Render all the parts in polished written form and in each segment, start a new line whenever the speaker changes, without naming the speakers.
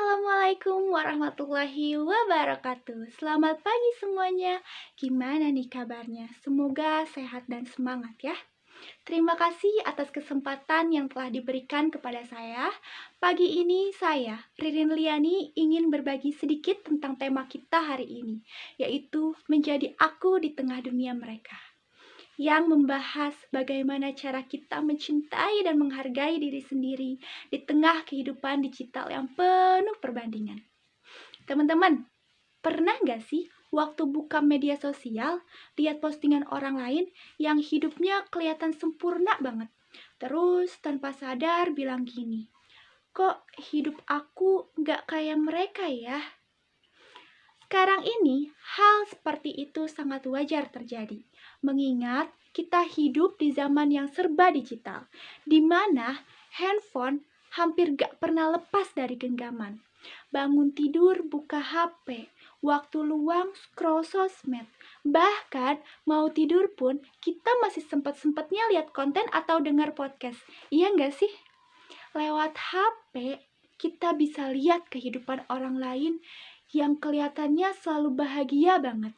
Assalamualaikum warahmatullahi wabarakatuh. Selamat pagi semuanya. Gimana nih kabarnya? Semoga sehat dan semangat ya. Terima kasih atas kesempatan yang telah diberikan kepada saya. Pagi ini saya, Ririn Liani, ingin berbagi sedikit tentang tema kita hari ini, yaitu menjadi aku di tengah dunia mereka, yang membahas bagaimana cara kita mencintai dan menghargai diri sendiri di tengah kehidupan digital yang penuh perbandingan. Teman-teman, pernah nggak sih waktu buka media sosial, lihat postingan orang lain yang hidupnya kelihatan sempurna banget? Terus tanpa sadar bilang gini, kok hidup aku nggak kayak mereka ya? Sekarang ini, hal seperti itu sangat wajar terjadi, mengingat kita hidup di zaman yang serba digital, di mana handphone hampir gak pernah lepas dari genggaman. Bangun tidur buka HP, waktu luang scroll sosmed, bahkan mau tidur pun kita masih sempat-sempatnya lihat konten atau dengar podcast. Iya gak sih? Lewat HP, kita bisa lihat kehidupan orang lain yang kelihatannya selalu bahagia banget.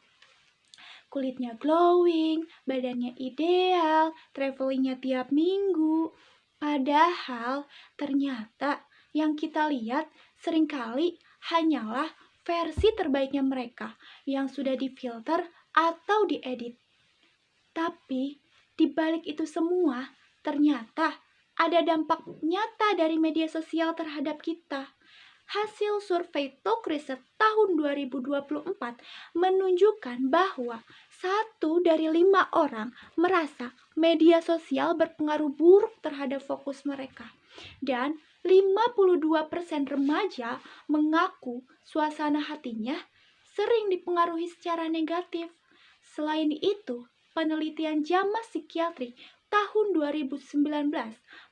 Kulitnya glowing, badannya ideal, travelingnya tiap minggu. Padahal ternyata yang kita lihat seringkali hanyalah versi terbaiknya mereka yang sudah difilter atau diedit. Tapi di balik itu semua, ternyata ada dampak nyata dari media sosial terhadap kita. Hasil survei Talk Research tahun 2024 menunjukkan bahwa 1 dari 5 orang merasa media sosial berpengaruh buruk terhadap fokus mereka. Dan 52% remaja mengaku suasana hatinya sering dipengaruhi secara negatif. Selain itu, penelitian JAMA Psikiatri tahun 2019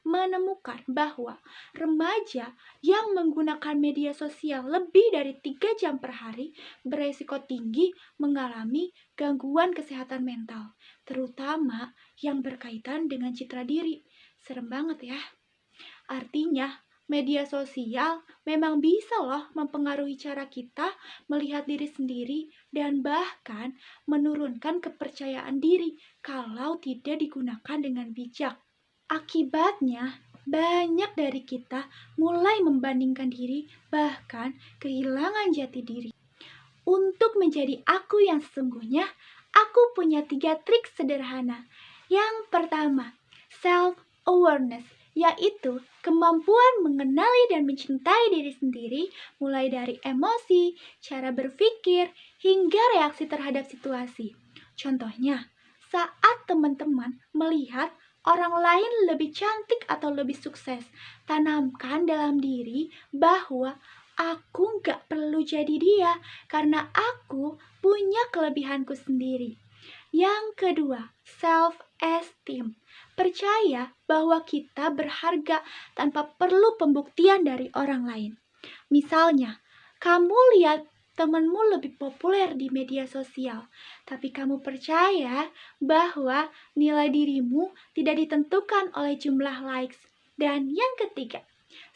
menemukan bahwa remaja yang menggunakan media sosial lebih dari 3 jam per hari beresiko tinggi mengalami gangguan kesehatan mental, terutama yang berkaitan dengan citra diri. Serem banget ya. Artinya, media sosial memang bisa loh mempengaruhi cara kita melihat diri sendiri dan bahkan menurunkan kepercayaan diri kalau tidak digunakan dengan bijak. Akibatnya, banyak dari kita mulai membandingkan diri, bahkan kehilangan jati diri. Untuk menjadi aku yang sesungguhnya, aku punya 3 trik sederhana. Yang pertama, self-awareness, yaitu kemampuan mengenali dan mencintai diri sendiri, mulai dari emosi, cara berpikir, hingga reaksi terhadap situasi. Contohnya, saat teman-teman melihat orang lain lebih cantik atau lebih sukses, tanamkan dalam diri bahwa aku gak perlu jadi dia karena aku punya kelebihanku sendiri. Yang kedua, self-esteem. Percaya bahwa kita berharga tanpa perlu pembuktian dari orang lain. Misalnya, kamu lihat temanmu lebih populer di media sosial, tapi kamu percaya bahwa nilai dirimu tidak ditentukan oleh jumlah likes. Dan yang ketiga,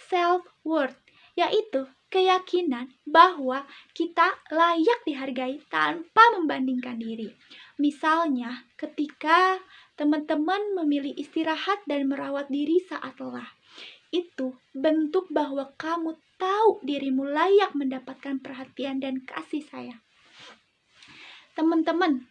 self-worth, yaitu keyakinan bahwa kita layak dihargai tanpa membandingkan diri. Misalnya, ketika teman-teman memilih istirahat dan merawat diri saat lelah, itu bentuk bahwa kamu tahu dirimu layak mendapatkan perhatian dan kasih sayang. Teman-teman,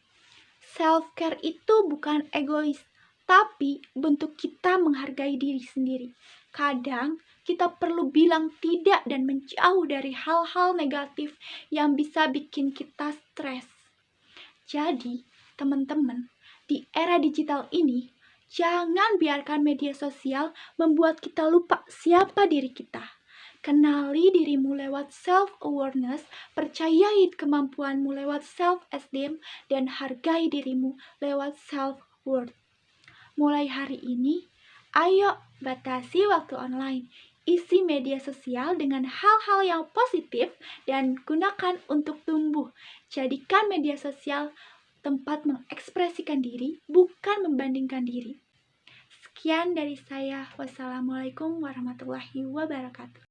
self-care itu bukan egois, tapi bentuk kita menghargai diri sendiri. Kadang kita perlu bilang tidak dan menjauh dari hal-hal negatif yang bisa bikin kita stres. Jadi, teman-teman, di era digital ini, jangan biarkan media sosial membuat kita lupa siapa diri kita. Kenali dirimu lewat self-awareness, percayai kemampuanmu lewat self-esteem, dan hargai dirimu lewat self-worth. Mulai hari ini, ayo batasi waktu online. Isi media sosial dengan hal-hal yang positif dan gunakan untuk tumbuh. Jadikan media sosial tempat mengekspresikan diri, bukan membandingkan diri. Sekian dari saya. Wassalamualaikum warahmatullahi wabarakatuh.